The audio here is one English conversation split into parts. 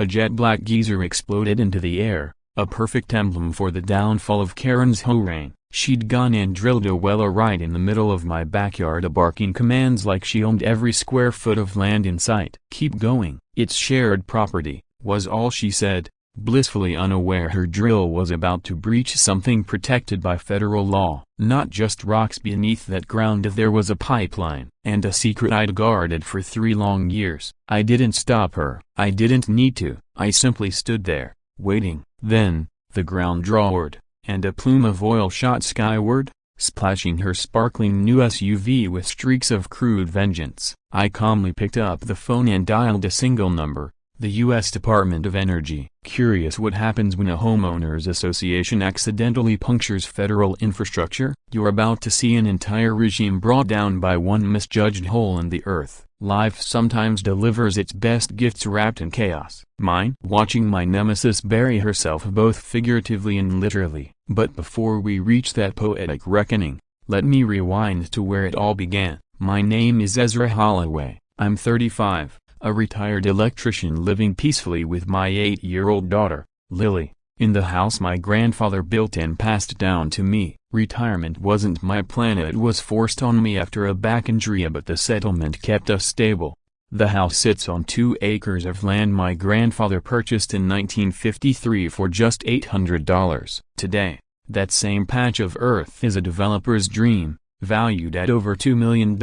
A jet-black geyser exploded into the air, a perfect emblem for the downfall of Karen's HOA. She'd gone and drilled a well right in the middle of my backyard, barking commands like she owned every square foot of land in sight. "Keep going, it's shared property," was all she said, blissfully unaware her drill was about to breach something protected by federal law. Not just rocks beneath that ground, there was a pipeline, and a secret I'd guarded for 3 long years. I didn't stop her. I didn't need to. I simply stood there, waiting. Then, the ground roared, and a plume of oil shot skyward, splashing her sparkling new SUV with streaks of crude vengeance. I calmly picked up the phone and dialed a single number, the U.S. Department of Energy. Curious what happens when a homeowners association accidentally punctures federal infrastructure? You're about to see an entire regime brought down by one misjudged hole in the earth. Life sometimes delivers its best gifts wrapped in chaos. Mine? Watching my nemesis bury herself both figuratively and literally. But before we reach that poetic reckoning, let me rewind to where it all began. My name is Ezra Holloway. I'm 35, a retired electrician living peacefully with my 8-year-old daughter, Lily, in the house my grandfather built and passed down to me. Retirement wasn't my plan, it was forced on me after a back injury, but the settlement kept us stable. The house sits on 2 acres of land my grandfather purchased in 1953 for just $800. Today, that same patch of earth is a developer's dream, valued at over $2 million.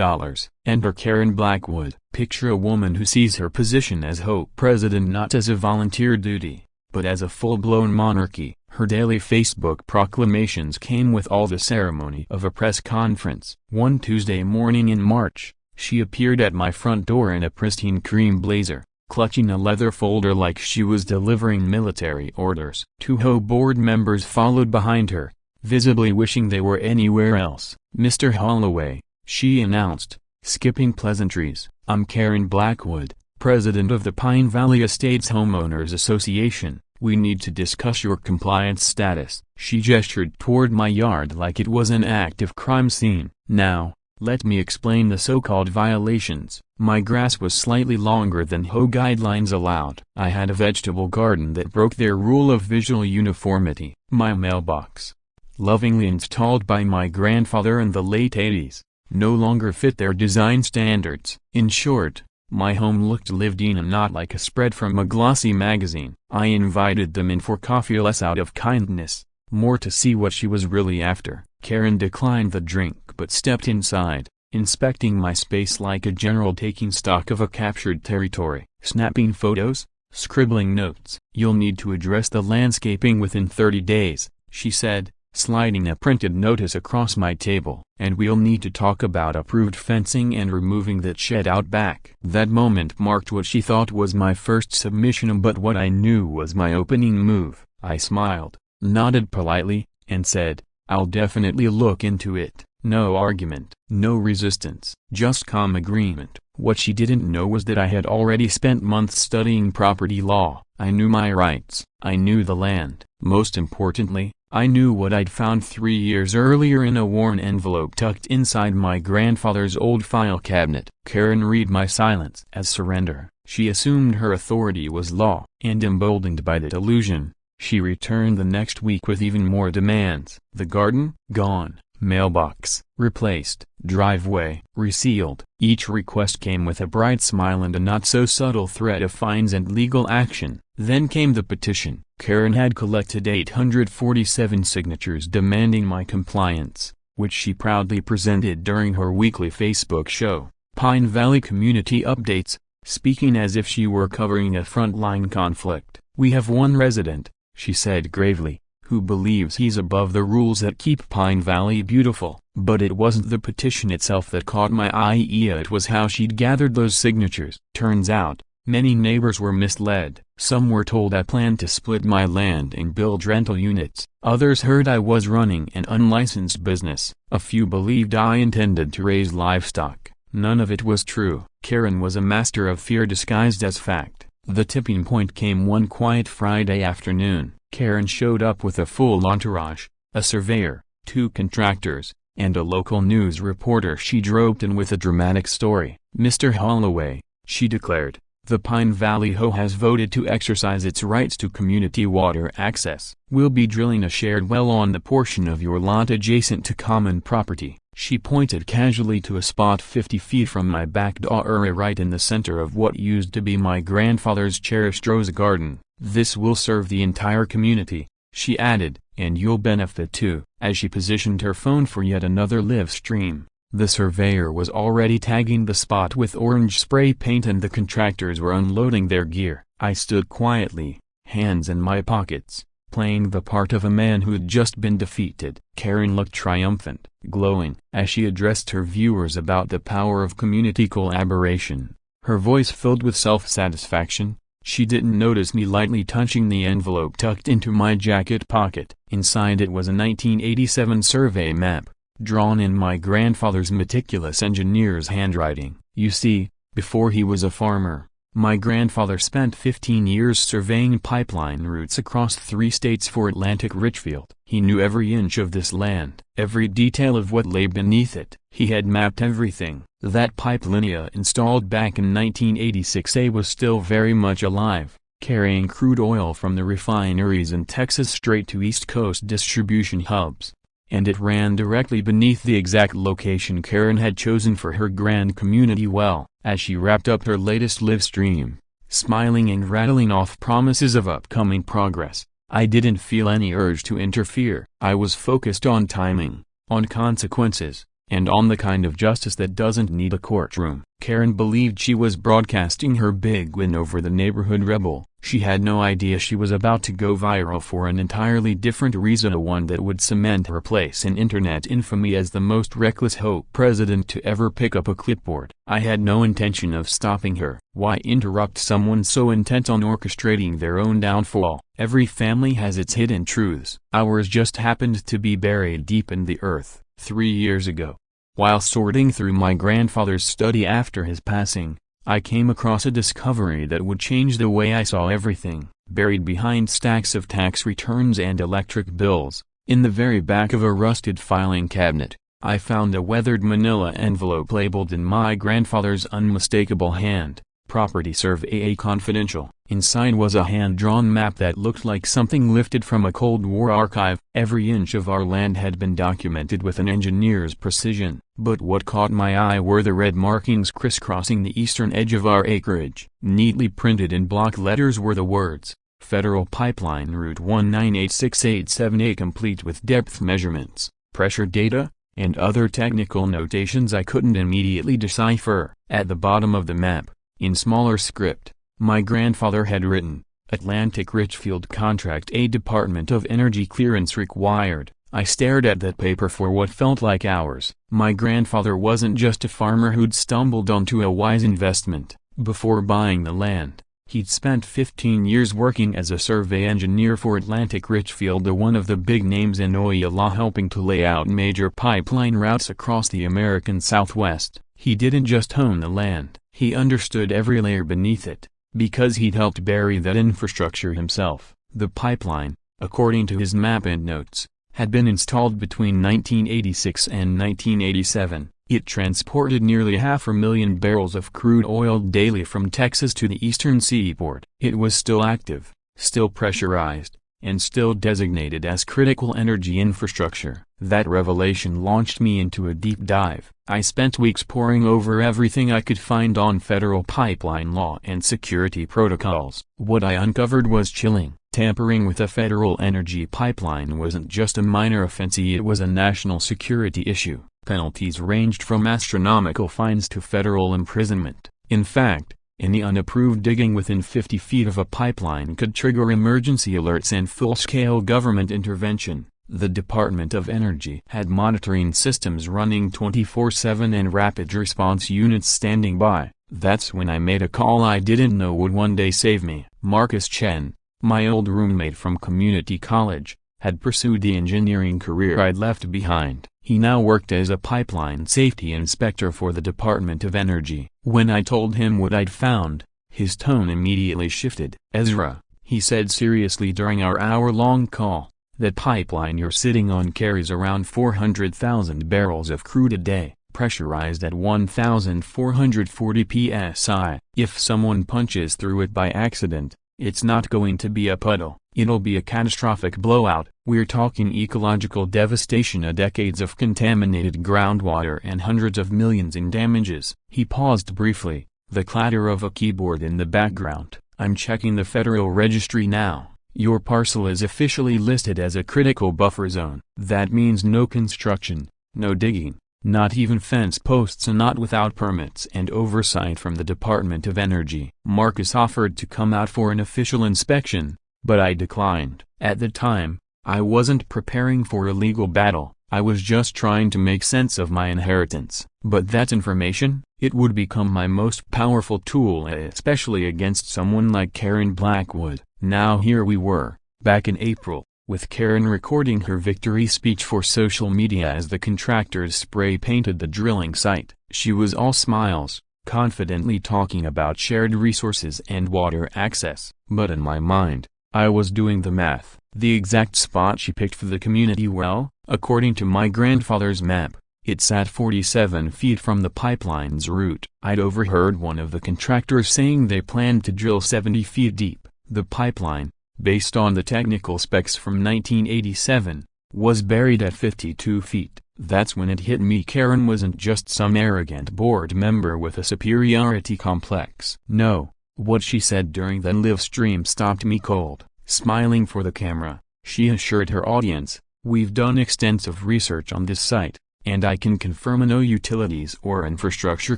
Enter Karen Blackwood. Picture a woman who sees her position as HOA president not as a volunteer duty, but as a full-blown monarchy. Her daily Facebook proclamations came with all the ceremony of a press conference. One Tuesday morning in March, she appeared at my front door in a pristine cream blazer, clutching a leather folder like she was delivering military orders. 2 HOA board members followed behind her, visibly wishing they were anywhere else. "Mr. Holloway," she announced, skipping pleasantries, "I'm Karen Blackwood, president of the Pine Valley Estates Homeowners Association. We need to discuss your compliance status." She gestured toward my yard like it was an active crime scene. "Now, let me explain the so-called violations." My grass was slightly longer than HOA guidelines allowed. I had a vegetable garden that broke their rule of visual uniformity. My mailbox, lovingly installed by my grandfather in the late 80s, no longer fit their design standards. In short, my home looked lived in and not like a spread from a glossy magazine. I invited them in for coffee, less out of kindness, more to see what she was really after. Karen declined the drink but stepped inside, inspecting my space like a general taking stock of a captured territory. Snapping photos, scribbling notes. "You'll need to address the landscaping within 30 days, she said, sliding a printed notice across my table. "And we'll need to talk about approved fencing and removing that shed out back." That moment marked what she thought was my first submission, but what I knew was my opening move. I smiled, nodded politely, and said, "I'll definitely look into it." No argument, no resistance, just calm agreement. What she didn't know was that I had already spent months studying property law. I knew my rights. I knew the land. Most importantly, I knew what I'd found 3 years earlier in a worn envelope tucked inside my grandfather's old file cabinet. Karen read my silence as surrender. She assumed her authority was law, and emboldened by that illusion, she returned the next week with even more demands. The garden? Gone. Mailbox? Replaced. Driveway? Resealed. Each request came with a bright smile and a not-so-subtle threat of fines and legal action. Then came the petition. Karen had collected 847 signatures demanding my compliance, which she proudly presented during her weekly Facebook show, Pine Valley Community Updates, speaking as if she were covering a frontline conflict. "We have one resident," she said gravely, "who believes he's above the rules that keep Pine Valley beautiful." But it wasn't the petition itself that caught my eye, it was how she'd gathered those signatures. Turns out, many neighbors were misled. Some were told I planned to split my land and build rental units. Others heard I was running an unlicensed business. A few believed I intended to raise livestock. None of it was true. Karen was a master of fear disguised as fact. The tipping point came one quiet Friday afternoon. Karen showed up with a full entourage, a surveyor, 2 contractors, and a local news reporter. She roped in with a dramatic story. "Mr. Holloway," she declared, The Pine Valley HOA has voted to exercise its rights to community water access. We'll be drilling a shared well on the portion of your lot adjacent to common property. She pointed casually to a spot 50 feet from my back door right in the center of what used to be my grandfather's cherished rose garden. This will serve the entire community, she added, and you'll benefit too. As she positioned her phone for yet another live stream, the surveyor was already tagging the spot with orange spray paint and the contractors were unloading their gear. I stood quietly, hands in my pockets, playing the part of a man who'd just been defeated. Karen looked triumphant, glowing, as she addressed her viewers about the power of community collaboration, her voice filled with self-satisfaction. She didn't notice me lightly touching the envelope tucked into my jacket pocket. Inside it was a 1987 survey map, drawn in my grandfather's meticulous engineer's handwriting. You see, before he was a farmer, my grandfather spent 15 years surveying pipeline routes across 3 states for Atlantic Richfield. He knew every inch of this land, every detail of what lay beneath it. He had mapped everything. That pipeline installed back in 1986 was still very much alive, carrying crude oil from the refineries in Texas straight to East Coast distribution hubs. And it ran directly beneath the exact location Karen had chosen for her grand community well. As she wrapped up her latest live stream, smiling and rattling off promises of upcoming progress, I didn't feel any urge to interfere. I was focused on timing, on consequences, and on the kind of justice that doesn't need a courtroom. Karen believed she was broadcasting her big win over the neighborhood rebel. She had no idea she was about to go viral for an entirely different reason, one that would cement her place in internet infamy as the most reckless HOA president to ever pick up a clipboard. I had no intention of stopping her. Why interrupt someone so intent on orchestrating their own downfall? Every family has its hidden truths. Ours just happened to be buried deep in the earth 3 years ago. While sorting through my grandfather's study after his passing, I came across a discovery that would change the way I saw everything. Buried behind stacks of tax returns and electric bills, in the very back of a rusted filing cabinet, I found a weathered manila envelope labeled in my grandfather's unmistakable hand, Property Survey Confidential. Inside was a hand-drawn map that looked like something lifted from a Cold War archive. Every inch of our land had been documented with an engineer's precision. But what caught my eye were the red markings crisscrossing the eastern edge of our acreage. Neatly printed in block letters were the words, Federal Pipeline Route 1986878, complete with depth measurements, pressure data, and other technical notations I couldn't immediately decipher. At the bottom of the map, in smaller script, my grandfather had written, Atlantic Richfield Contract A, Department of Energy clearance required. I stared at that paper for what felt like hours. My grandfather wasn't just a farmer who'd stumbled onto a wise investment. Before buying the land, he'd spent 15 years working as a survey engineer for Atlantic Richfield, one of the big names in oil law, helping to lay out major pipeline routes across the American Southwest. He didn't just own the land, he understood every layer beneath it, because he'd helped bury that infrastructure himself. The pipeline, according to his map and notes, had been installed between 1986 and 1987. It transported nearly 500,000 barrels of crude oil daily from Texas to the eastern seaboard. It was still active, still pressurized, and still designated as critical energy infrastructure. That revelation launched me into a deep dive. I spent weeks poring over everything I could find on federal pipeline law and security protocols. What I uncovered was chilling. Tampering with a federal energy pipeline wasn't just a minor offense, it was a national security issue. Penalties ranged from astronomical fines to federal imprisonment. In fact, any unapproved digging within 50 feet of a pipeline could trigger emergency alerts and full-scale government intervention. The Department of Energy had monitoring systems running 24/7 and rapid response units standing by. That's when I made a call I didn't know would one day save me. Marcus Chen, my old roommate from community college, had pursued the engineering career I'd left behind. He now worked as a pipeline safety inspector for the Department of Energy. When I told him what I'd found, his tone immediately shifted. Ezra, he said seriously during our hour-long call, that pipeline you're sitting on carries around 400,000 barrels of crude a day. pressurized at 1440 psi. If someone punches through it by accident, it's not going to be a puddle, it'll be a catastrophic blowout. We're talking ecological devastation, decades of contaminated groundwater and hundreds of millions in damages. He paused briefly, the clatter of a keyboard in the background. I'm checking the Federal Registry now. Your parcel is officially listed as a critical buffer zone. That means no construction, no digging, not even fence posts, and not without permits and oversight from the Department of Energy. Marcus offered to come out for an official inspection, but I declined. At the time, I wasn't preparing for a legal battle, I was just trying to make sense of my inheritance. But that information, it would become my most powerful tool, especially against someone like Karen Blackwood. Now here we were, back in April, with Karen recording her victory speech for social media as the contractors spray-painted the drilling site. She was all smiles, confidently talking about shared resources and water access. But in my mind, I was doing the math. The exact spot she picked for the community well, according to my grandfather's map, it sat 47 feet from the pipeline's route. I'd overheard one of the contractors saying they planned to drill 70 feet deep. The pipeline, based on the technical specs from 1987, was buried at 52 feet. That's when it hit me. Karen wasn't just some arrogant board member with a superiority complex. No, what she said during the live stream stopped me cold. Smiling for the camera, she assured her audience, "We've done extensive research on this site, and I can confirm no utilities or infrastructure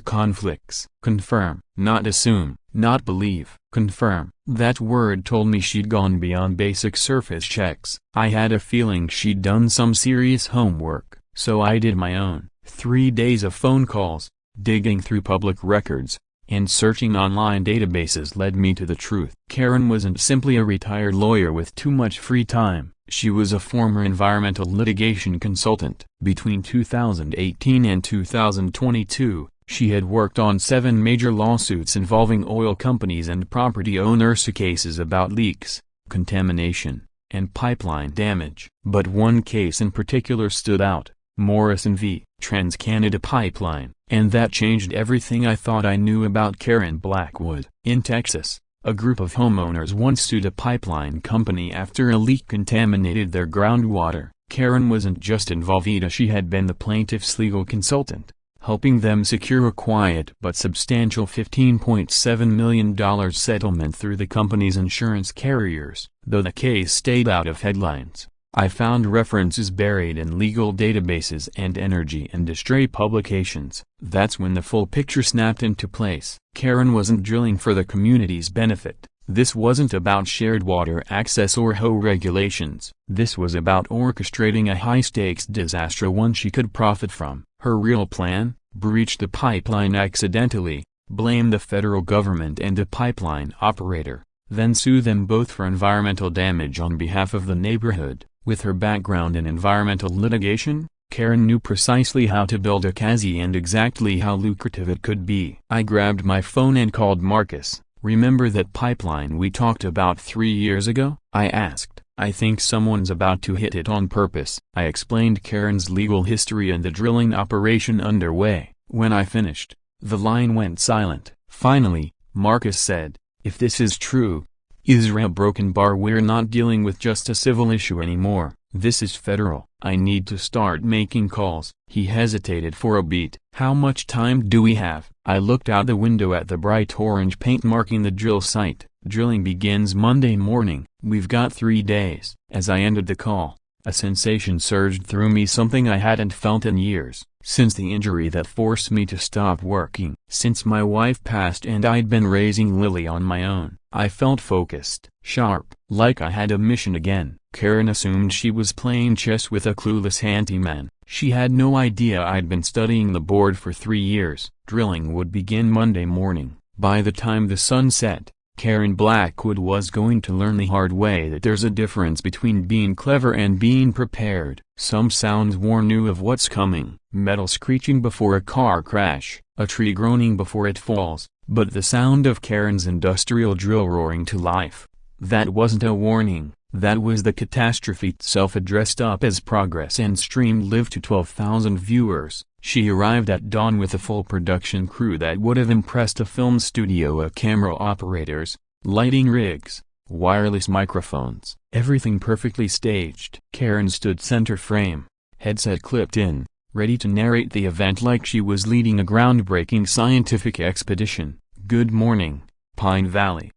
conflicts." Confirm, not assume, not believe. Confirm. That word told me she'd gone beyond basic surface checks. I had a feeling she'd done some serious homework, so I did my own. 3 days of phone calls, digging through public records, and searching online databases led me to the truth. Karen wasn't simply a retired lawyer with too much free time. She was a former environmental litigation consultant. Between 2018 and 2022, she had worked on 7 major lawsuits involving oil companies and property owners, cases about leaks, contamination, and pipeline damage. But one case in particular stood out: Morrison v. TransCanada Pipeline. And that changed everything I thought I knew about Karen Blackwood. In Texas, a group of homeowners once sued a pipeline company after a leak contaminated their groundwater. Karen wasn't just involved, she had been the plaintiff's legal consultant, helping them secure a quiet but substantial $15.7 million settlement through the company's insurance carriers. Though the case stayed out of headlines, I found references buried in legal databases and energy industry publications. That's when the full picture snapped into place. Karen wasn't drilling for the community's benefit. This wasn't about shared water access or HOA regulations. This was about orchestrating a high-stakes disaster, one she could profit from. Her real plan? Breach the pipeline accidentally, blame the federal government and the pipeline operator, then sue them both for environmental damage on behalf of the neighborhood. With her background in environmental litigation, Karen knew precisely how to build a case and exactly how lucrative it could be. I grabbed my phone and called Marcus. "Remember that pipeline we talked about 3 years ago?" I asked. "I think someone's about to hit it on purpose." I explained Karen's legal history and the drilling operation underway. When I finished, the line went silent. Finally, Marcus said, "If this is true, Ezra broken bar, we're not dealing with just a civil issue anymore. This is federal. I need to start making calls." He hesitated for a beat. "How much time do we have?" I looked out the window at the bright orange paint marking the drill site. "Drilling begins Monday morning. We've got 3 days." As I ended the call, a sensation surged through me, something I hadn't felt in years. Since the injury that forced me to stop working, since my wife passed and I'd been raising Lily on my own, I felt focused, sharp, like I had a mission again. Karen assumed she was playing chess with a clueless handyman. She had no idea I'd been studying the board for 3 years. Drilling would begin Monday morning. By the time the sun set, Karen Blackwood was going to learn the hard way that there's a difference between being clever and being prepared. Some sounds warn you of what's coming. Metal screeching before a car crash, a tree groaning before it falls, but the sound of Karen's industrial drill roaring to life, that wasn't a warning, that was the catastrophe itself, dressed up as progress and streamed live to 12,000 viewers. She arrived at dawn with a full production crew that would have impressed a film studio of camera operators, lighting rigs, wireless microphones, everything perfectly staged. Karen stood center frame, headset clipped in, ready to narrate the event like she was leading a groundbreaking scientific expedition. "Good morning, Pine Valley."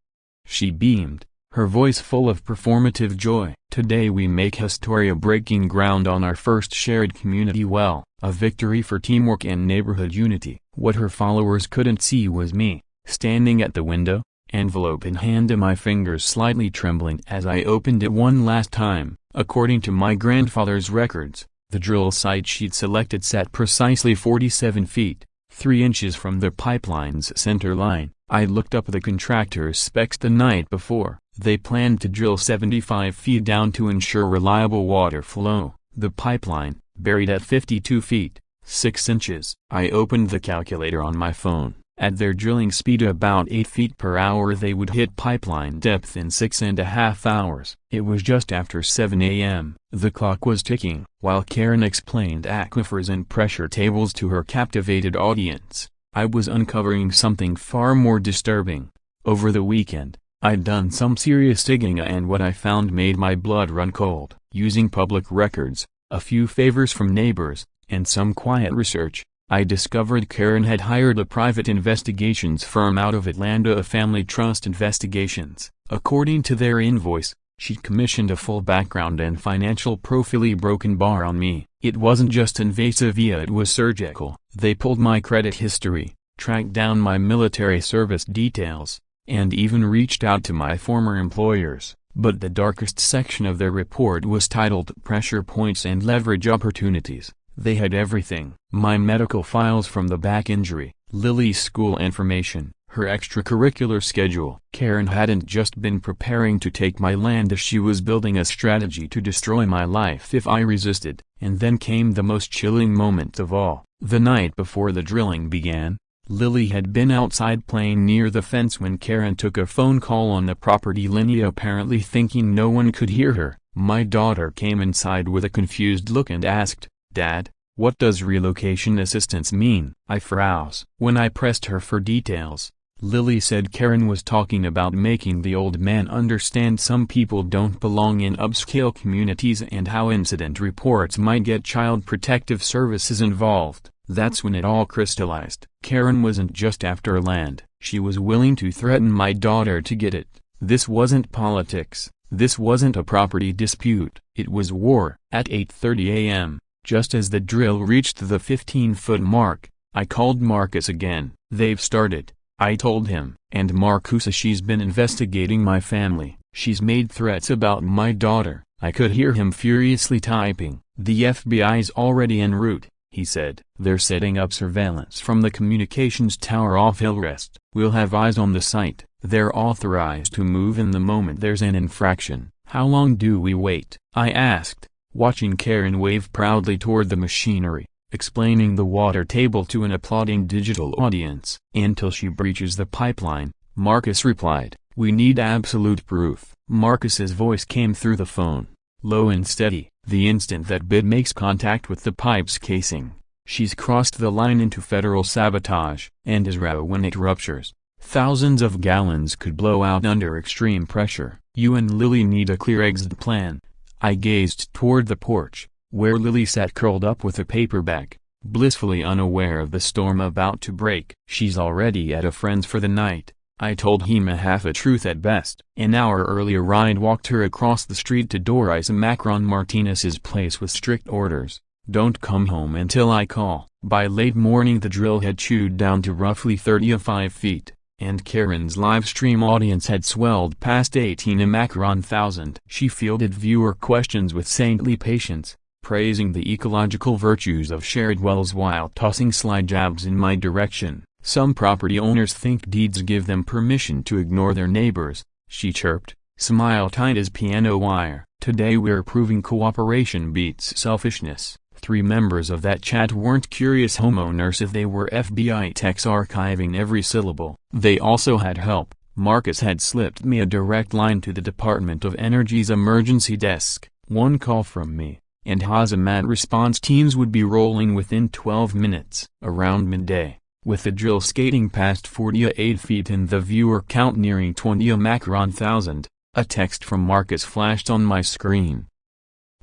She beamed, her voice full of performative joy. "Today we make history, breaking ground on our first shared community well, a victory for teamwork and neighborhood unity." What her followers couldn't see was me, standing at the window, envelope in hand and my fingers slightly trembling as I opened it one last time. According to my grandfather's records, the drill site she'd selected sat precisely 47 feet, 3 inches from the pipeline's center line. I looked up the contractor's specs the night before. They planned to drill 75 feet down to ensure reliable water flow. The pipeline, buried at 52 feet, 6 inches. I opened the calculator on my phone. At their drilling speed about 8 feet per hour they would hit pipeline depth in 6.5 hours. It was just after 7 a.m. The clock was ticking. While Karen explained aquifers and pressure tables to her captivated audience, I was uncovering something far more disturbing. Over the weekend, I'd done some serious digging and what I found made my blood run cold. Using public records, a few favors from neighbors, and some quiet research, I discovered Karen had hired a private investigations firm out of Atlanta, a Family Trust Investigations. According to their invoice, she'd commissioned a full background and financial profile broken bar on me. It wasn't just invasive, it was surgical. They pulled my credit history, tracked down my military service details, and even reached out to my former employers. But the darkest section of their report was titled Pressure Points and Leverage Opportunities. They had everything. My medical files from the back injury, Lily's school information, her extracurricular schedule. Karen hadn't just been preparing to take my land, she was building a strategy to destroy my life if I resisted. And then came the most chilling moment of all. The night before the drilling began, Lily had been outside playing near the fence when Karen took a phone call on the property line, apparently thinking no one could hear her. My daughter came inside with a confused look and asked, "Dad, what does relocation assistance mean?" I froze. When I pressed her for details, Lily said Karen was talking about making the old man understand some people don't belong in upscale communities and how incident reports might get Child Protective Services involved. That's when it all crystallized. Karen wasn't just after land, she was willing to threaten my daughter to get it. This wasn't politics, this wasn't a property dispute, it was war. At 8:30 a.m., just as the drill reached the 15-foot mark, I called Marcus again. "They've started," I told him. "And Marcus, she's been investigating my family. She's made threats about my daughter." I could hear him furiously typing. "The FBI's already en route," he said. "They're setting up surveillance from the communications tower off Hillrest. We'll have eyes on the site. They're authorized to move in the moment there's an infraction." "How long do we wait?" I asked, watching Karen wave proudly toward the machinery, explaining the water table to an applauding digital audience. "Until she breaches the pipeline," Marcus replied. "We need absolute proof." Marcus's voice came through the phone, low and steady. "The instant that bid makes contact with the pipe's casing, she's crossed the line into federal sabotage. And Ezra, when it ruptures, thousands of gallons could blow out under extreme pressure. You and Lily need a clear exit plan." I gazed toward the porch, where Lily sat curled up with a paper bag, blissfully unaware of the storm about to break. "She's already at a friend's for the night," I told him, a half a truth at best. An hour earlier I'd walked her across the street to Doris Macron Martinez's place with strict orders: "Don't come home until I call." By late morning the drill had chewed down to roughly 35 feet, and Karen's livestream audience had swelled past 18,000. She fielded viewer questions with saintly patience, praising the ecological virtues of shared wells while tossing sly jabs in my direction. "Some property owners think deeds give them permission to ignore their neighbors," she chirped, smile tight as piano wire. "Today we're proving cooperation beats selfishness." 3 members of that chat weren't curious homeowners if they were FBI techs archiving every syllable. They also had help. Marcus had slipped me a direct line to the Department of Energy's emergency desk. One call from me, and hazmat response teams would be rolling within 12 minutes. Around midday, with the drill skating past 48 feet and the viewer count nearing 20 macron thousand, a text from Marcus flashed on my screen.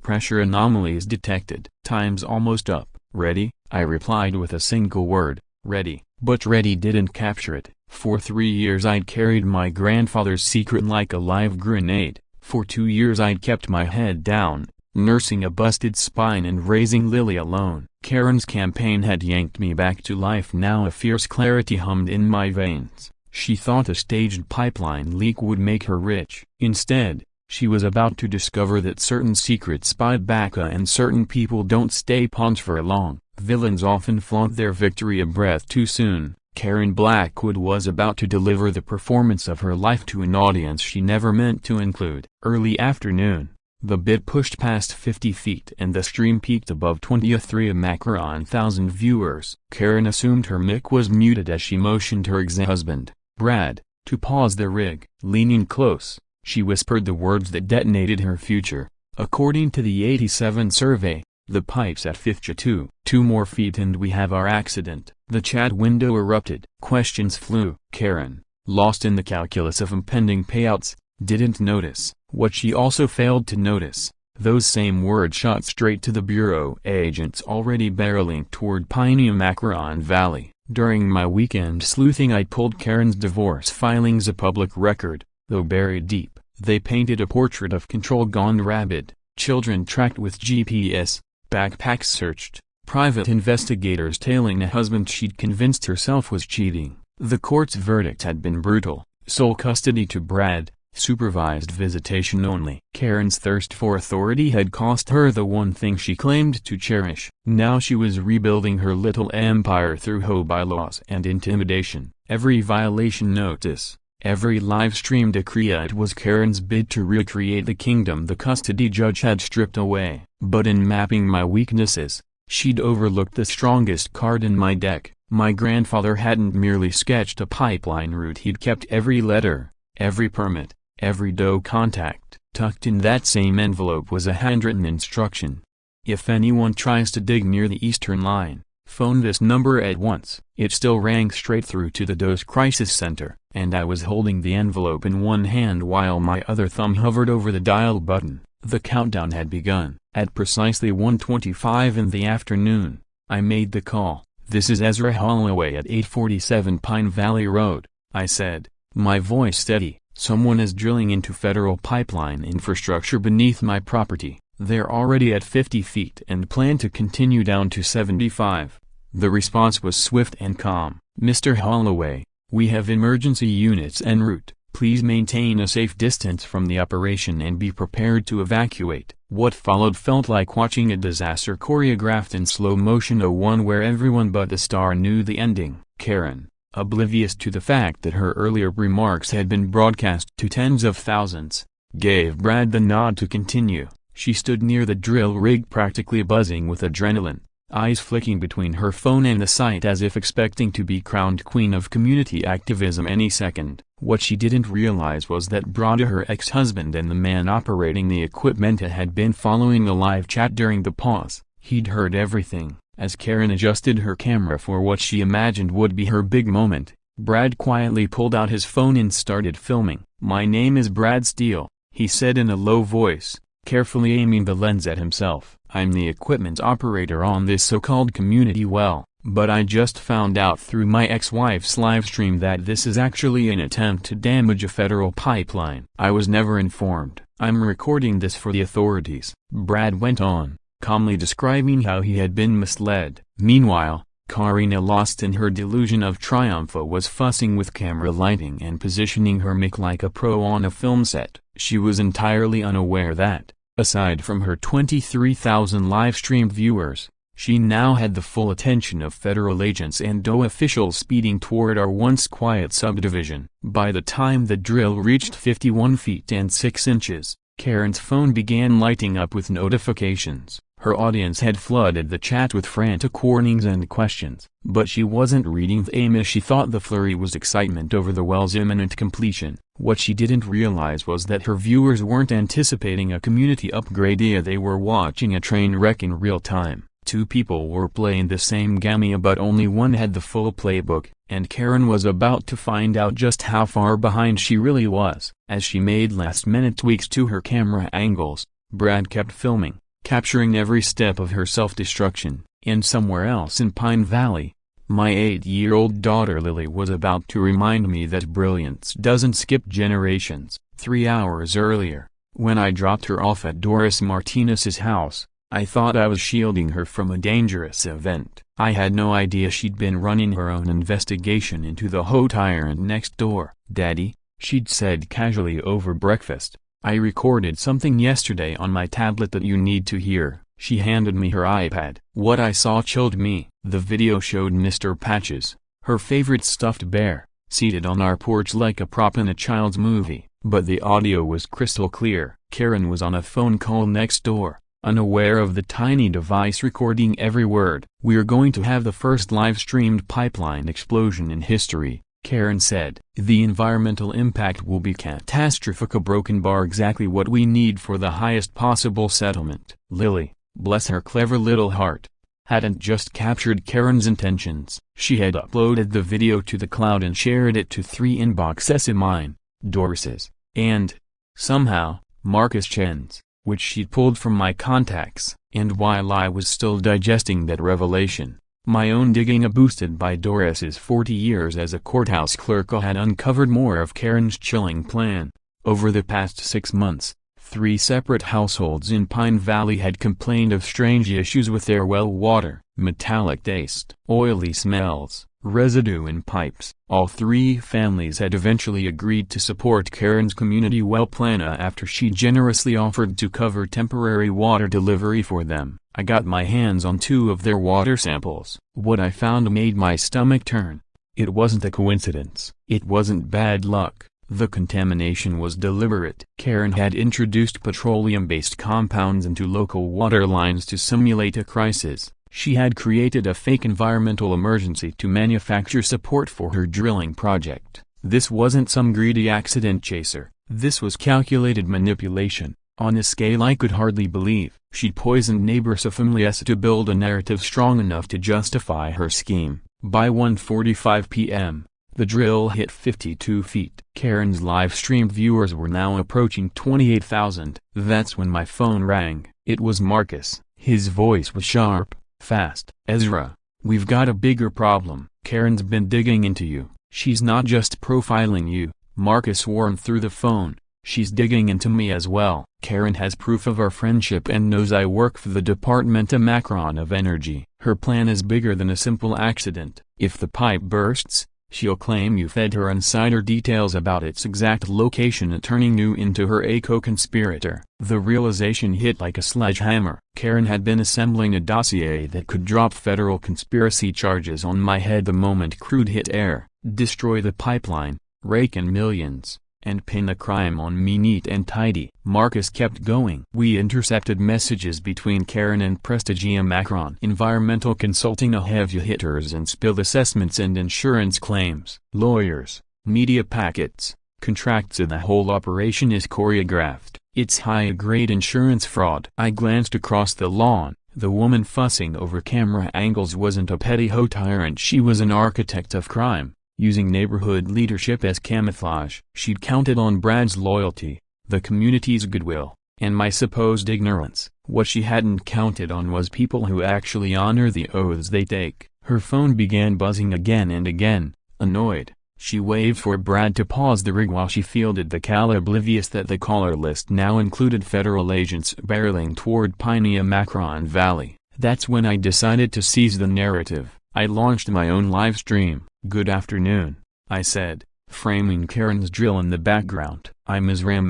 Pressure anomalies detected. Time's almost up. Ready? I replied with a single word, ready. But ready didn't capture it. For 3 years I'd carried my grandfather's secret like a live grenade. For 2 years I'd kept my head down, nursing a busted spine and raising Lily alone. Karen's campaign had yanked me back to life. Now a fierce clarity hummed in my veins. She thought a staged pipeline leak would make her rich. Instead, she was about to discover that certain secrets spied back and certain people don't stay pawns for long. Villains often flaunt their victory a breath too soon. Karen Blackwood was about to deliver the performance of her life to an audience she never meant to include. Early afternoon, the bit pushed past 50 feet and the stream peaked above 23 macron thousand viewers. Karen assumed her mic was muted as she motioned her ex-husband, Brad, to pause the rig. Leaning close, she whispered the words that detonated her future. According to the 87 survey, the pipe's at 52. 2 more feet and we have our accident. The chat window erupted. Questions flew. Karen, lost in the calculus of impending payouts, didn't notice what she also failed to notice. Those same words shot straight to the bureau agents already barreling toward Piney Macron Valley. During my weekend sleuthing I pulled Karen's divorce filings a public record, though buried deep. They painted a portrait of control gone rabid, children tracked with GPS, backpacks searched, private investigators tailing a husband she'd convinced herself was cheating. The court's verdict had been brutal: sole custody to Brad, supervised visitation only. Karen's thirst for authority had cost her the one thing she claimed to cherish. Now she was rebuilding her little empire through HOA bylaws and intimidation. Every violation notice, every live-stream decree, it was Karen's bid to recreate the kingdom the custody judge had stripped away. But in mapping my weaknesses, she'd overlooked the strongest card in my deck. My grandfather hadn't merely sketched a pipeline route, he'd kept every letter, every permit, every DOE contact. Tucked in that same envelope was a handwritten instruction: if anyone tries to dig near the eastern line, phone this number at once. It still rang straight through to the DOE's crisis center, and I was holding the envelope in one hand while my other thumb hovered over the dial button. The countdown had begun. At precisely 1:25 in the afternoon, I made the call. "This is Ezra Holloway at 847 Pine Valley Road," I said, my voice steady. "Someone is drilling into federal pipeline infrastructure beneath my property. They're already at 50 feet and plan to continue down to 75. The response was swift and calm. "Mr. Holloway, we have emergency units en route. Please maintain a safe distance from the operation and be prepared to evacuate." What followed felt like watching a disaster choreographed in slow motion, a one where everyone but the star knew the ending. Karen, oblivious to the fact that her earlier remarks had been broadcast to tens of thousands, gave Brad the nod to continue. She stood near the drill rig practically buzzing with adrenaline, eyes flicking between her phone and the site as if expecting to be crowned queen of community activism any second. What she didn't realize was that Brad, her ex-husband and the man operating the equipment, had been following the live chat during the pause. He'd heard everything. As Karen adjusted her camera for what she imagined would be her big moment, Brad quietly pulled out his phone and started filming. "My name is Brad Steele," he said in a low voice, carefully aiming the lens at himself. "I'm the equipment operator on this so-called community well, but I just found out through my ex-wife's livestream that this is actually an attempt to damage a federal pipeline. I was never informed. I'm recording this for the authorities," Brad went on, calmly describing how he had been misled. Meanwhile, Karina, lost in her delusion of triumph, was fussing with camera lighting and positioning her mic like a pro on a film set. She was entirely unaware that, aside from her 23,000 live-streamed viewers, she now had the full attention of federal agents and DOE officials speeding toward our once quiet subdivision. By the time the drill reached 51 feet and 6 inches, Karen's phone began lighting up with notifications. Her audience had flooded the chat with frantic warnings and questions, but she wasn't reading them as she thought the flurry was excitement over the well's imminent completion. What she didn't realize was that her viewers weren't anticipating a community upgrade, they were watching a train wreck in real time. Two people were playing the same game but only one had the full playbook, and Karen was about to find out just how far behind she really was. As she made last-minute tweaks to her camera angles, Brad kept filming, capturing every step of her self-destruction. And somewhere else in Pine Valley, my 8-year-old daughter Lily was about to remind me that brilliance doesn't skip generations. 3 hours earlier, when I dropped her off at Doris Martinez's house, I thought I was shielding her from a dangerous event. I had no idea she'd been running her own investigation into the hot tyrant next door. "Daddy," she'd said casually over breakfast, "I recorded something yesterday on my tablet that you need to hear." She handed me her iPad. What I saw chilled me. The video showed Mr. Patches, her favorite stuffed bear, seated on our porch like a prop in a child's movie, but the audio was crystal clear. Karen was on a phone call next door, unaware of the tiny device recording every word. "We're going to have the first live-streamed pipeline explosion in history," Karen said. "The environmental impact will be catastrophic, a broken bar exactly what we need for the highest possible settlement." Lily, bless her clever little heart, hadn't just captured Karen's intentions. She had uploaded the video to the cloud and shared it to 3 inboxes: mine, Doris's, and, somehow, Marcus Chen's, which she'd pulled from my contacts. And while I was still digesting that revelation, my own digging, boosted by Doris's 40 years as a courthouse clerk, had uncovered more of Karen's chilling plan. Over the past 6 months, 3 separate households in Pine Valley had complained of strange issues with their well water: metallic taste, oily smells, residue in pipes. All 3 families had eventually agreed to support Karen's community well plan after she generously offered to cover temporary water delivery for them. I got my hands on 2 of their water samples. What I found made my stomach turn. It wasn't a coincidence. It wasn't bad luck. The contamination was deliberate. Karen had introduced petroleum-based compounds into local water lines to simulate a crisis. She had created a fake environmental emergency to manufacture support for her drilling project. This wasn't some greedy accident chaser. This was calculated manipulation, on a scale I could hardly believe. She'd poisoned neighbors so familiars to build a narrative strong enough to justify her scheme. By 1:45 p.m., the drill hit 52 feet. Karen's live-streamed viewers were now approaching 28,000. That's when my phone rang. It was Marcus. His voice was sharp, fast. "Ezra, we've got a bigger problem. Karen's been digging into you. She's not just profiling you," Marcus warned through the phone. "She's digging into me as well. Karen has proof of our friendship and knows I work for the Department of Macron of Energy. Her plan is bigger than a simple accident. If the pipe bursts, she'll claim you fed her insider details about its exact location, turning you into her co-conspirator." The realization hit like a sledgehammer. Karen had been assembling a dossier that could drop federal conspiracy charges on my head the moment crude hit air, destroy the pipeline, rake in millions, and pin the crime on me neat and tidy. Marcus kept going. "We intercepted messages between Karen and Prestigia Macron Environmental Consulting, a heavy hitters and spill assessments and insurance claims, lawyers, media packets, contracts. The whole operation is choreographed. It's high-grade insurance fraud." I glanced across the lawn. The woman fussing over camera angles wasn't a petty hot tyrant. She was an architect of crime, using neighborhood leadership as camouflage. She'd counted on Brad's loyalty, the community's goodwill, and my supposed ignorance. What she hadn't counted on was people who actually honor the oaths they take. Her phone began buzzing again and again. Annoyed, she waved for Brad to pause the rig while she fielded the call, oblivious that the caller list now included federal agents barreling toward Piney Macron Valley. That's when I decided to seize the narrative. I launched my own live stream. "Good afternoon," I said, framing Karen's drill in the background. "I'm Ezra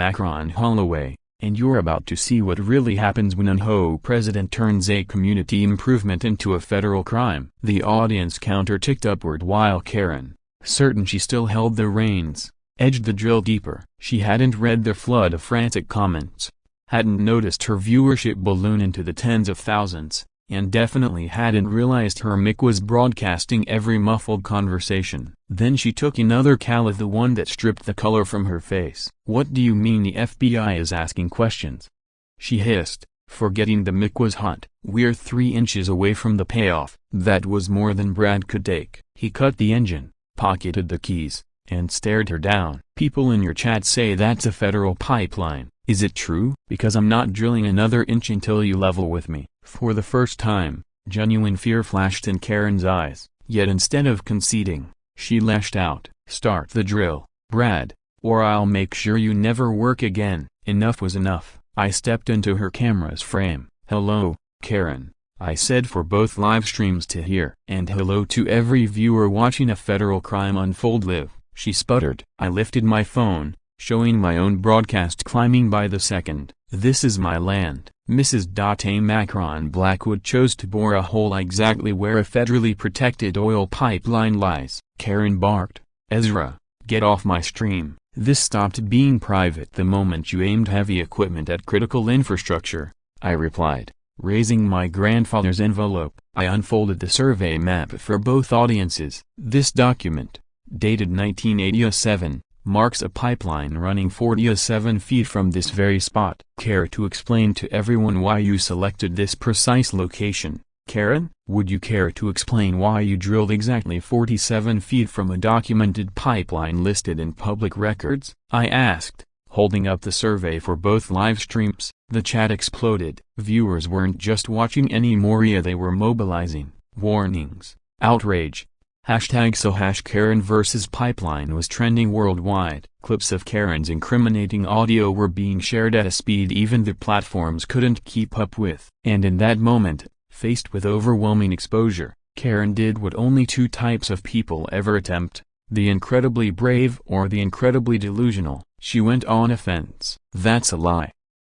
Holloway, and you're about to see what really happens when an HOA president turns a community improvement into a federal crime." The audience counter ticked upward while Karen, certain she still held the reins, edged the drill deeper. She hadn't read the flood of frantic comments. hadn't noticed her viewership balloon into the tens of thousands, and definitely hadn't realized her mic was broadcasting every muffled conversation. Then she took another call, the one that stripped the color from her face. "What do you mean the FBI is asking questions?" she hissed, forgetting the mic was hot. "We're 3 inches away from the payoff." That was more than Brad could take. He cut the engine, pocketed the keys, and stared her down. "People in your chat say that's a federal pipeline. Is it true? Because I'm not drilling another inch until you level with me." For the first time, genuine fear flashed in Karen's eyes, yet instead of conceding, she lashed out, "Start the drill, Brad, or I'll make sure you never work again." Enough was enough. I stepped into her camera's frame. "Hello, Karen," I said for both live streams to hear. "And hello to every viewer watching a federal crime unfold live," she sputtered. I lifted my phone, showing my own broadcast climbing by the second. "This is my land." Mrs. A. Macron Blackwood chose to bore a hole exactly where a federally protected oil pipeline lies. Karen barked, "Ezra, get off my stream." "This stopped being private the moment you aimed heavy equipment at critical infrastructure," I replied, raising my grandfather's envelope. I unfolded the survey map for both audiences. "This document, dated 1987, marks a pipeline running 47 feet from this very spot." "Care to explain to everyone why you selected this precise location, Karen? Would you care to explain why you drilled exactly 47 feet from a documented pipeline listed in public records?" I asked, holding up the survey for both live streams. The chat exploded. Viewers weren't just watching anymore, they were mobilizing. Warnings, outrage, #Karen vs. Pipeline was trending worldwide. Clips of Karen's incriminating audio were being shared at a speed even the platforms couldn't keep up with. And in that moment, faced with overwhelming exposure, Karen did what only 2 types of people ever attempt: the incredibly brave or the incredibly delusional. She went on offense. "That's a lie,"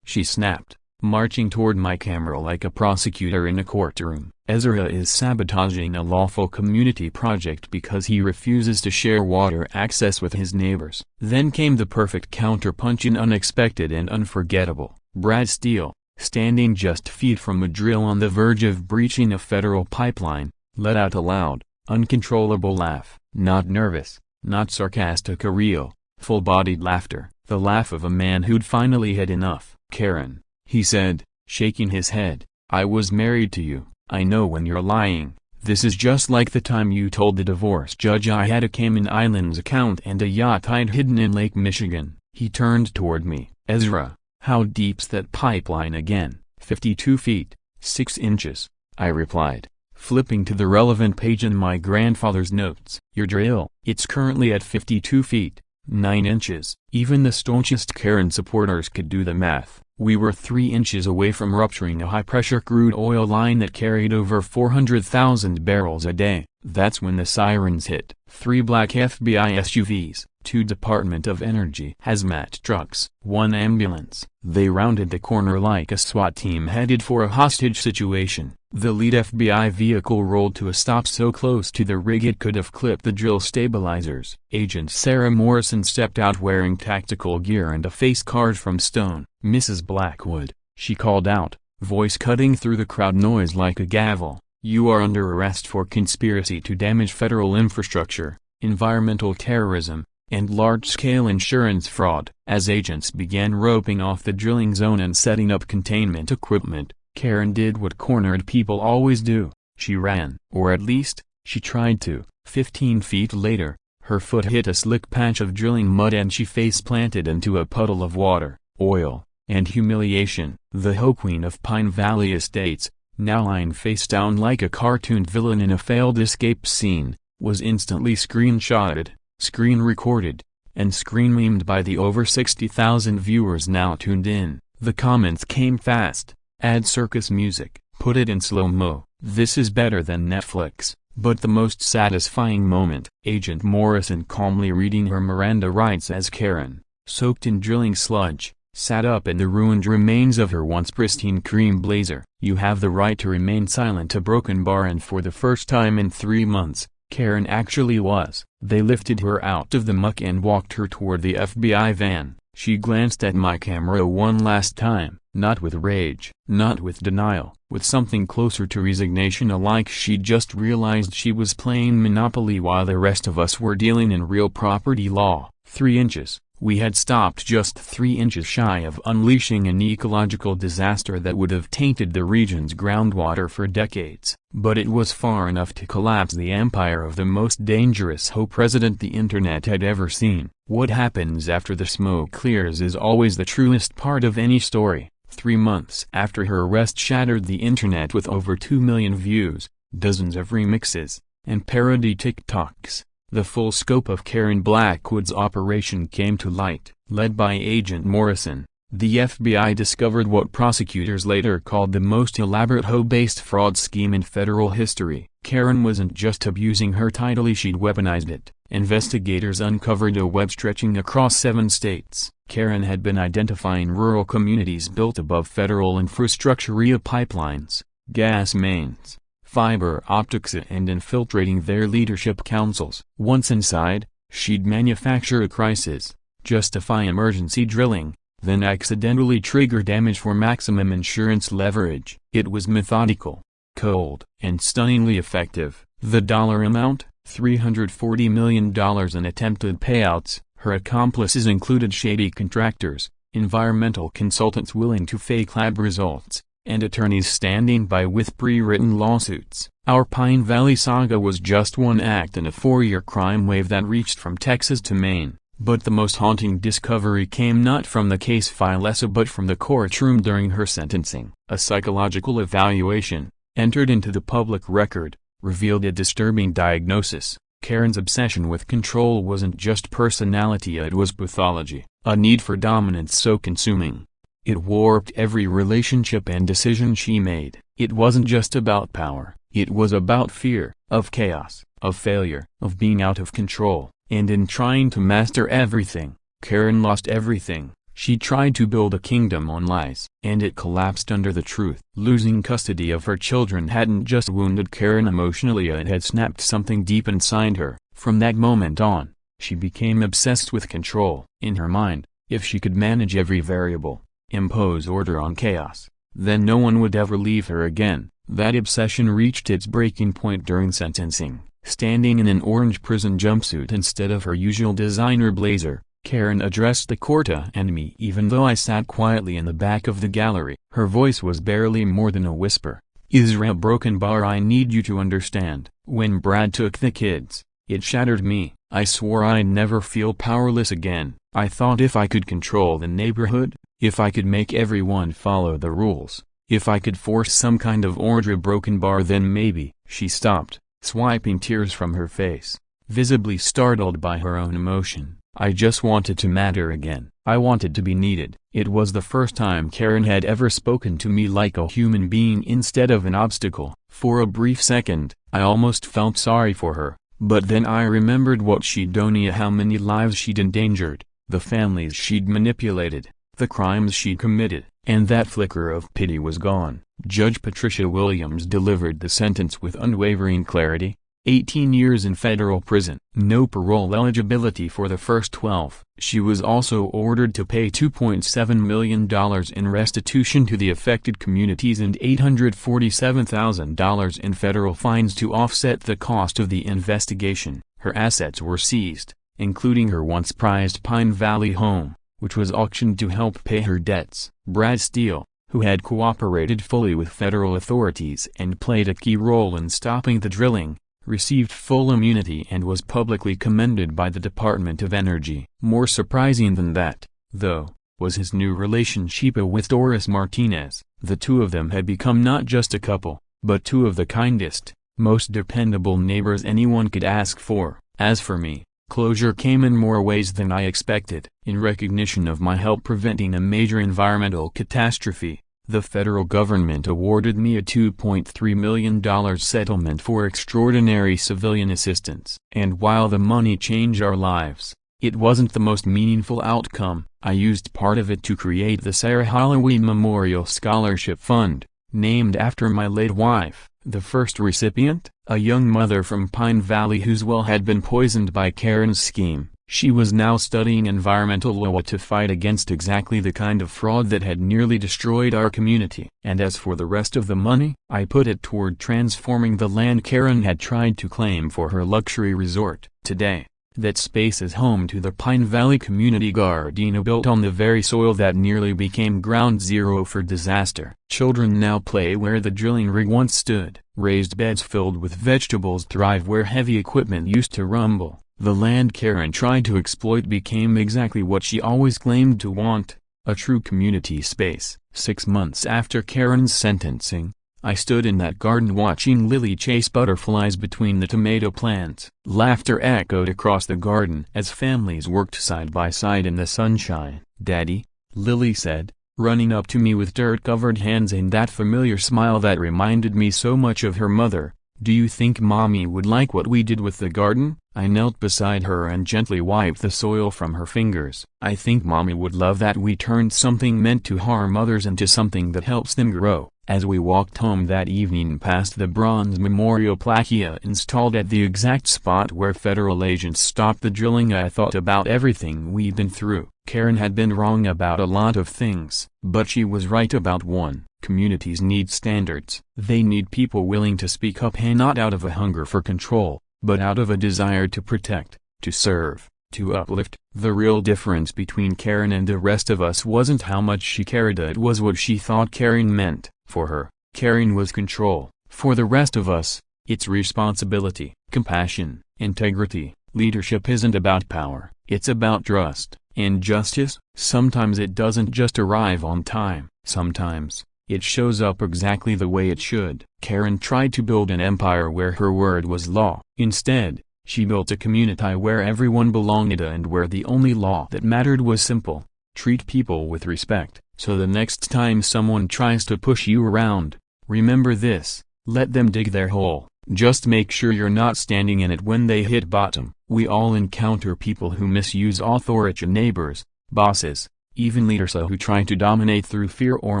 she snapped, marching toward my camera like a prosecutor in a courtroom. "Ezra is sabotaging a lawful community project because he refuses to share water access with his neighbors." Then came the perfect counterpunch in unexpected and unforgettable. Brad Steele, standing just feet from a drill on the verge of breaching a federal pipeline, let out a loud, uncontrollable laugh. Not nervous, not sarcastic, a real, full-bodied laughter. The laugh of a man who'd finally had enough. "Karen," he said, shaking his head, "I was married to you. I know when you're lying. This is just like the time you told the divorce judge I had a Cayman Islands account and a yacht I'd hidden in Lake Michigan." He turned toward me. "Ezra, how deep's that pipeline again?" 52 feet, 6 inches, I replied, flipping to the relevant page in my grandfather's notes. "Your drill, it's currently at 52 feet, 9 inches. Even the staunchest Karen supporters could do the math. We were 3 inches away from rupturing a high-pressure crude oil line that carried over 400,000 barrels a day. That's when the sirens hit. 3 black FBI SUVs, 2 Department of Energy hazmat trucks, 1 ambulance. They rounded the corner like a SWAT team headed for a hostage situation. The lead FBI vehicle rolled to a stop so close to the rig it could have clipped the drill stabilizers. Agent Sarah Morrison stepped out wearing tactical gear and a face card from Stone. "Mrs. Blackwood," she called out, voice cutting through the crowd noise like a gavel, "you are under arrest for conspiracy to damage federal infrastructure, environmental terrorism, and large-scale insurance fraud." As agents began roping off the drilling zone and setting up containment equipment, Karen did what cornered people always do. She ran. Or at least, she tried to. 15 feet later, her foot hit a slick patch of drilling mud and she face-planted into a puddle of water, oil, and humiliation. The Ho Queen of Pine Valley Estates, now lying face down like a cartoon villain in a failed escape scene, was instantly screenshotted, screen-recorded, and screen-memed by the over 60,000 viewers now tuned in. The comments came fast. "Add circus music, put it in slow-mo, this is better than Netflix." But the most satisfying moment, Agent Morrison calmly reading her Miranda rights as Karen, soaked in drilling sludge, sat up in the ruined remains of her once pristine cream blazer. "You have the right to remain silent." A broken bar, and for the first time in 3 months, Karen actually was. They lifted her out of the muck and walked her toward the FBI van. She glanced at my camera one last time, Not with rage, not with denial, with something closer to resignation, like she'd just realized she was playing Monopoly while the rest of us were dealing in real property law. 3 inches. We had stopped just 3 inches shy of unleashing an ecological disaster that would have tainted the region's groundwater for decades. But it was far enough to collapse the empire of the most dangerous HOA president the internet had ever seen. What happens after the smoke clears is always the truest part of any story. 3 months after her arrest shattered the internet with over 2 million views, dozens of remixes, and parody TikToks, the full scope of Karen Blackwood's operation came to light. Led by Agent Morrison, the FBI discovered what prosecutors later called the most elaborate HOA-based fraud scheme in federal history. Karen wasn't just abusing her title, she'd weaponized it. Investigators uncovered a web stretching across 7 states. Karen had been identifying rural communities built above federal infrastructure via pipelines, gas mains, fiber optics, and infiltrating their leadership councils. Once inside, she'd manufacture a crisis, justify emergency drilling, then accidentally trigger damage for maximum insurance leverage. It was methodical, cold, and stunningly effective. The dollar amount? $340 million in attempted payouts. Her accomplices included shady contractors, environmental consultants willing to fake lab results, and attorneys standing by with pre-written lawsuits. Our Pine Valley saga was just one act in a 4-year crime wave that reached from Texas to Maine. But the most haunting discovery came not from the case file but from the courtroom during her sentencing. A psychological evaluation, entered into the public record, revealed a disturbing diagnosis. Karen's obsession with control wasn't just personality, it was pathology, a need for dominance so consuming. It warped every relationship and decision she made. It wasn't just about power, it was about fear, of chaos, of failure, of being out of control. And in trying to master everything, Karen lost everything. She tried to build a kingdom on lies, and it collapsed under the truth. Losing custody of her children hadn't just wounded Karen emotionally, it had snapped something deep inside her. From that moment on, she became obsessed with control. In her mind, if she could manage every variable, impose order on chaos, then no one would ever leave her again. That obsession reached its breaking point during sentencing. Standing in an orange prison jumpsuit instead of her usual designer blazer, Karen addressed the court and me. Even though I sat quietly in the back of the gallery, her voice was barely more than a whisper. Ezra Broken Bar, I need you to understand. When Brad took the kids, it shattered me. I swore I'd never feel powerless again. I thought if I could control the neighborhood, if I could make everyone follow the rules, if I could force some kind of order, Broken Bar, then maybe. She stopped, swiping tears from her face, visibly startled by her own emotion. I just wanted to matter again. I wanted to be needed. It was the first time Karen had ever spoken to me like a human being instead of an obstacle. For a brief second, I almost felt sorry for her, but then I remembered what she'd done, how many lives she'd endangered, the families she'd manipulated, the crimes she'd committed, and that flicker of pity was gone. Judge Patricia Williams delivered the sentence with unwavering clarity. 18 years in federal prison. No parole eligibility for the first 12. She was also ordered to pay $2.7 million in restitution to the affected communities and $847,000 in federal fines to offset the cost of the investigation. Her assets were seized, including her once prized Pine Valley home, which was auctioned to help pay her debts. Brad Steele, who had cooperated fully with federal authorities and played a key role in stopping the drilling, received full immunity and was publicly commended by the Department of Energy. More surprising than that, though, was his new relationship with Doris Martinez. The two of them had become not just a couple, but two of the kindest, most dependable neighbors anyone could ask for. As for me, closure came in more ways than I expected. In recognition of my help preventing a major environmental catastrophe, the federal government awarded me a $2.3 million settlement for extraordinary civilian assistance. And while the money changed our lives, it wasn't the most meaningful outcome. I used part of it to create the Ezra Holloway Memorial Scholarship Fund, named after my late wife. The first recipient, a young mother from Pine Valley whose well had been poisoned by Karen's scheme. She was now studying environmental law to fight against exactly the kind of fraud that had nearly destroyed our community. And as for the rest of the money, I put it toward transforming the land Karen had tried to claim for her luxury resort. Today, that space is home to the Pine Valley Community Garden, built on the very soil that nearly became ground zero for disaster. Children now play where the drilling rig once stood. Raised beds filled with vegetables thrive where heavy equipment used to rumble. The land Karen tried to exploit became exactly what she always claimed to want, a true community space. 6 months after Karen's sentencing, I stood in that garden watching Lily chase butterflies between the tomato plants. Laughter echoed across the garden as families worked side by side in the sunshine. "Daddy," Lily said, running up to me with dirt-covered hands and that familiar smile that reminded me so much of her mother, "do you think Mommy would like what we did with the garden?" I knelt beside her and gently wiped the soil from her fingers. "I think Mommy would love that we turned something meant to harm others into something that helps them grow." As we walked home that evening past the bronze memorial plaque installed at the exact spot where federal agents stopped the drilling, I thought about everything we'd been through. Karen had been wrong about a lot of things, but she was right about one. Communities need standards. They need people willing to speak up, and not out of a hunger for control, but out of a desire to protect, to serve, to uplift. The real difference between Karen and the rest of us wasn't how much she cared, it was what she thought caring meant. For her, caring was control. For the rest of us, it's responsibility, compassion, integrity. Leadership isn't about power, it's about trust. And justice, sometimes it doesn't just arrive on time. Sometimes, it shows up exactly the way it should. Karen tried to build an empire where her word was law. Instead, she built a community where everyone belonged and where the only law that mattered was simple: treat people with respect. So the next time someone tries to push you around, remember this: let them dig their hole. Just make sure you're not standing in it when they hit bottom. We all encounter people who misuse authority: neighbors, bosses, even leaders who try to dominate through fear or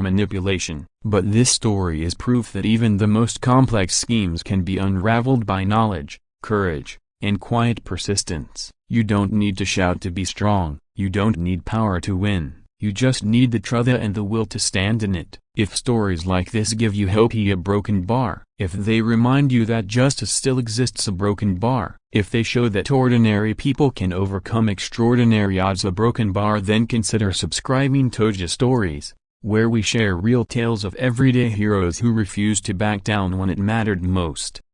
manipulation. But this story is proof that even the most complex schemes can be unraveled by knowledge, courage, and quiet persistence. You don't need to shout to be strong. You don't need power to win. You just need the truth and the will to stand in it. If stories like this give you hope, a broken bar. If they remind you that justice still exists, a broken bar. If they show that ordinary people can overcome extraordinary odds, a broken bar, then consider subscribing to Toja Stories, where we share real tales of everyday heroes who refused to back down when it mattered most.